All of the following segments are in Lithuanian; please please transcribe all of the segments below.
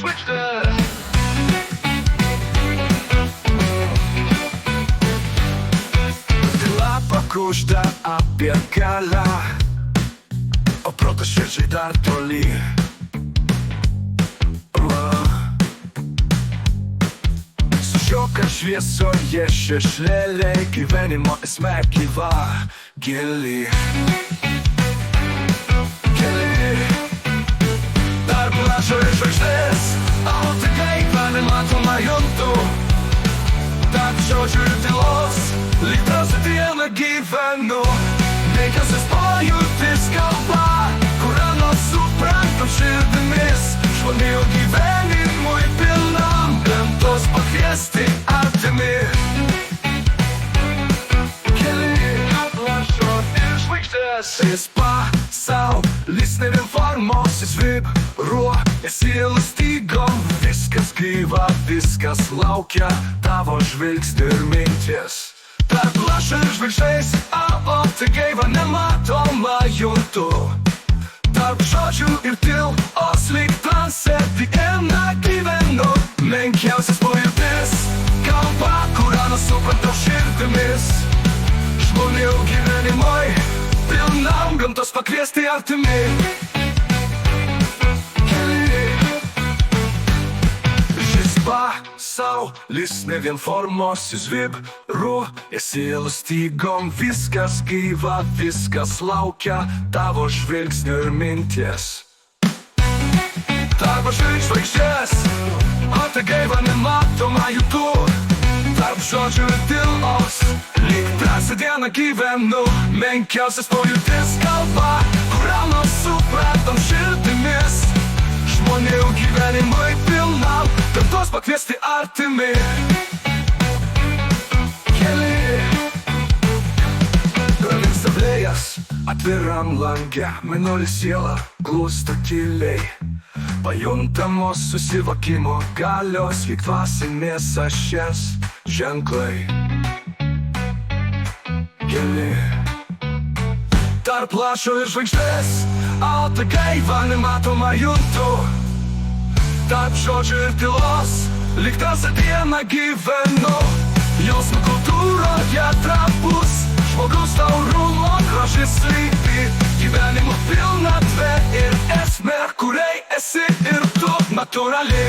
žvaigždės. Tyla pakužda apie galią, o protas širdžiai dar toli. Sušioka šviesoje šešėliai, gyvenimo esmė gyva, gili. Dar plašo ir žvaigždės, o tai nematoma juntu. Tarp žodžių ir tylos, lyg tarsi dieną gyvenu. Menkiausias pojūtis kalba, kurią suprantam širdimis. Žmonių gyvenimui pilnam, gamtos pakviesti artimi. Keli plašo ir žvaigždės. Šis pasaulis ne vien formosis vibruoja sielos stygom. Viskas gyva, viskas laukia tavo žvilgsnių ir minties. Tarp plašo ir žvaigždės, o tai gaiva nematoma juntu. Tarp žodžių ir tylos, lyg transe dieną gyvenu. Menkiausias pojūtis kalba, kurią suprantam širdimis. Žmonių gyvenimui pilnam, gamtos pakviesti artimi. Šis pasaulis ne vien formosis vibruoja sielos stygom. Viskas gyva, viskas laukia tavo žvilgsnių ir minties. Tarp žvaigždės, o tai gaiva nematoma juntu. Tarp žodžių ir tylos, lyg tarsi dieną gyvenu. Menkiausias pojūtis kalba, kurią suprantam širdimis. Žmonių gyvenimui pilnam, gamtos pakviesti artimi. Keli pravyksta vėjas atviram lange, mėnulis siela glūsta tyliai. Pajuntamos susivokimo galios, lyg dvasinės ašies ženklai. Keli tarp plašo ir žvaigždės, o tai gaiva nematoma juntu. Tarp žodžių ir tylos, lyg tarsi dieną gyvenu. Jausmų kultūroje trapus, žmogaus taurumo grožis slypi. Gyvenimo pilnatvė ir esmė, kuriai esi ir tu. Natūrali,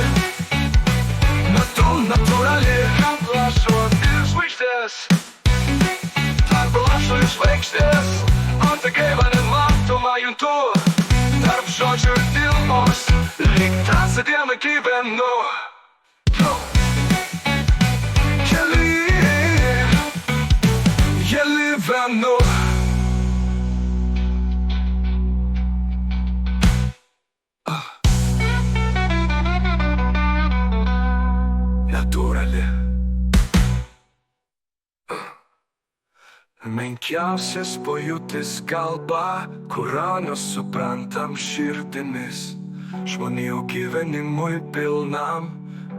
natūrali. Tarp plašo ir žvaigždės, tarp plašo ir žvaigždės, o tai gaiva nematoma juntu. Tarp žodžių ir tylos, lyg tarsi dieną gyvenu. Gyvenu. Natūrali. Menkiausias pojūtis kalba, kurią suprantam širdimis. Žmonių gyvenimui pilnam,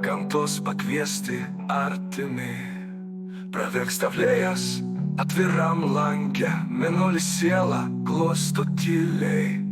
gamtos pakviesti artimi. Pravirksta vėjas atviram lange, mėnulis siela glosto tyliai.